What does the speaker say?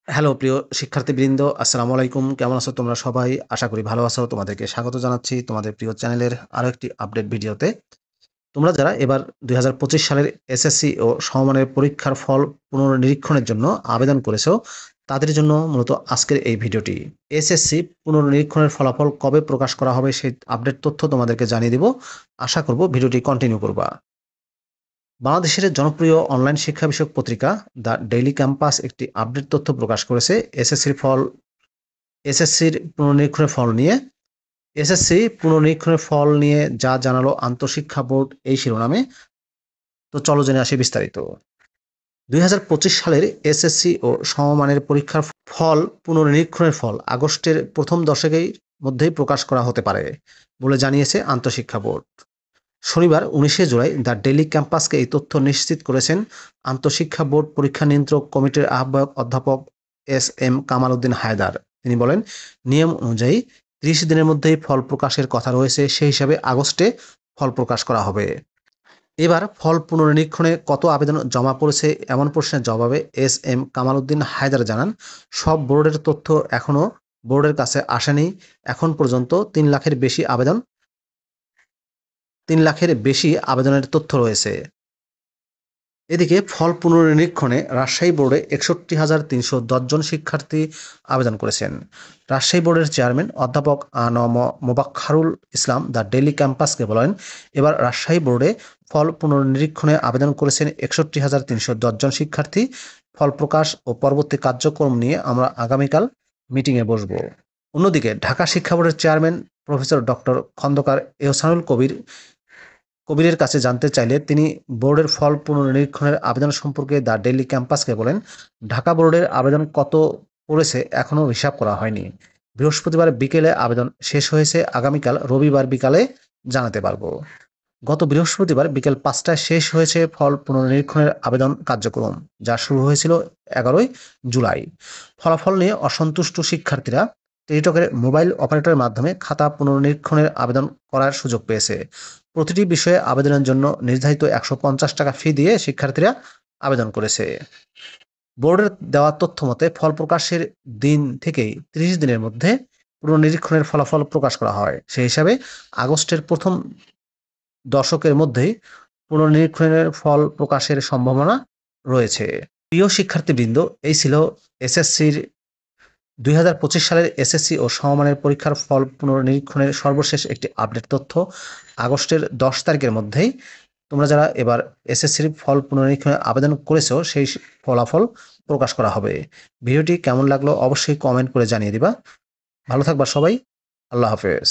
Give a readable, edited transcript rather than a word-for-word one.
Hello প্রিয় শিক্ষার্থীবৃন্দ, আসসালামু আলাইকুম। কেমন আছো তোমরা সবাই? আশা করি ভালো আছো। তোমাদেরকে স্বাগত জানাচ্ছি তোমাদের প্রিয় চ্যানেলের আরো একটি আপডেট ভিডিওতে। তোমরা যারা এবার ২০২৫ সালের এসএসসি ও সমমানের পরীক্ষার ফল পুনর্নিরীক্ষণের জন্য আবেদন করেছো, তাদের জন্য মূলত আজকের এই ভিডিওটি। এসএসসি পুনর্নিরীক্ষণের ফলাফল কবে প্রকাশ করা হবে সেই আপডেট তথ্য তোমাদেরকে জানিয়ে দিব। আশা করব ভিডিওটি কন্টিনিউ করবা। বাংলাদেশের জনপ্রিয় অনলাইন শিক্ষা বিষয়ক পত্রিকা দ্য ডেইলি ক্যাম্পাস একটি আপডেট তথ্য প্রকাশ করেছে এসএসসির পুনর্নিরীক্ষণের ফল নিয়ে। এসএসসি পুনর্নিরীক্ষণের ফল নিয়ে যা জানালো আন্তঃশিক্ষা বোর্ড এই শিরোনামে। তো চলো জেনে আসি বিস্তারিত। ২০২৫ সালের এসএসসি ও সমমানের পরীক্ষার ফল পুনর্নিরীক্ষণের ফল আগস্টের প্রথম দশকের মধ্যেই প্রকাশ করা হতে পারে বলে জানিয়েছে আন্তঃশিক্ষা বোর্ড। শনিবার ১৯শে জুলাই দ্য ডেইলি ক্যাম্পাসকে এই তথ্য নিশ্চিত করেছেন আন্তঃশিক্ষা বোর্ড পরীক্ষা নিয়ন্ত্রক কমিটির আহ্বায়ক অধ্যাপক এস.এম. কামাল উদ্দিন হায়দার। তিনি বলেন, নিয়ম অনুযায়ী ৩০ দিনের মধ্যেই ফল প্রকাশের কথা রয়েছে, সেই হিসাবে আগস্টে ফল প্রকাশ করা হবে। এবার ফল পুনর্নিরীক্ষণে কত আবেদন জমা পড়েছে এমন প্রশ্নের জবাবে এস.এম. কামাল উদ্দিন হায়দার জানান, সব বোর্ডের তথ্য এখনও বোর্ডের কাছে আসেনি। এখন পর্যন্ত ৩ লাখের বেশি আবেদনের তথ্য রয়েছে। এদিকে ফল পুনর্নিরীক্ষণে রাজশাহী বোর্ডে ৬১,৩১০ জন শিক্ষার্থী আবেদন করেছেন। রাজশাহী বোর্ডের চেয়ারম্যান অধ্যাপক আ.ন.ম মোবাক্খারুল ইসলাম দ্য ডেইলি ক্যাম্পাসকে বলেন, এবার রাজশাহী বোর্ডে ফল পুনর্নিরীক্ষণে আবেদন করেছেন ৬১,৩১০ জন শিক্ষার্থী। ফল প্রকাশ ও পরবর্তী কার্যক্রম নিয়ে আমরা আগামীকাল মিটিংয়ে বসব। অন্যদিকে ঢাকা শিক্ষা বোর্ডের chairman professor doctor Khondokar Ehsanul কবিরের কাছে জানতে চাইলে তিনি বোর্ডের ফল পুনর্নিরীক্ষণের আবেদন সম্পর্কে দ্য ডেইলি ক্যাম্পাসকে বলেন, ঢাকা বোর্ডের আবেদন কত পড়েছে এখনও হিসাব করা হয়নি। বৃহস্পতিবার বিকেলে আবেদন শেষ হয়েছে, আগামীকাল রবিবার বিকালে জানাতে পারব। গত বৃহস্পতিবার বিকেল ৫টায় শেষ হয়েছে ফল পুনর্নিরীক্ষণের আবেদন কার্যক্রম, যা শুরু হয়েছিল ১১ই জুলাই। ফলাফল নিয়ে অসন্তুষ্ট শিক্ষার্থীরা টেলিটকের মোবাইল অপারেটরের মাধ্যমে খাতা পুনর্নিরীক্ষণের আবেদন করার সুযোগ পেয়েছে। প্রতিটি বিষয়ে আবেদনের জন্য নির্ধারিত ১৫০ টাকা ফি দিয়ে শিক্ষার্থীরা আবেদন করেছে। বোর্ডের দেওয়া তথ্য মতে ফল প্রকাশের দিন থেকেই ৩০ দিনের মধ্যে পুনর্নিরীক্ষণের ফলাফল প্রকাশ করা হয়। সেই হিসাবে আগস্টের প্রথম দশকের মধ্যেই পুনর্নিরীক্ষণের ফল প্রকাশের সম্ভাবনা রয়েছে। প্রিয় শিক্ষার্থীবৃন্দ, এই ছিল এসএসসির ২০২৫ সালের এসএসসি ও সমমানের পরীক্ষার ফল পুনর্নিরীক্ষণের সর্বশেষ একটি আপডেট তথ্য। আগস্টের ১০ তারিখের মধ্যেই তোমরা যারা এবার এসএসসির ফল পুনর্নিরীক্ষণে আবেদন করেছো সেই ফলাফল প্রকাশ করা হবে। ভিডিওটি কেমন লাগলো অবশ্যই কমেন্ট করে জানিয়ে দিবা। ভালো থাকবা সবাই। আল্লাহ হাফেজ।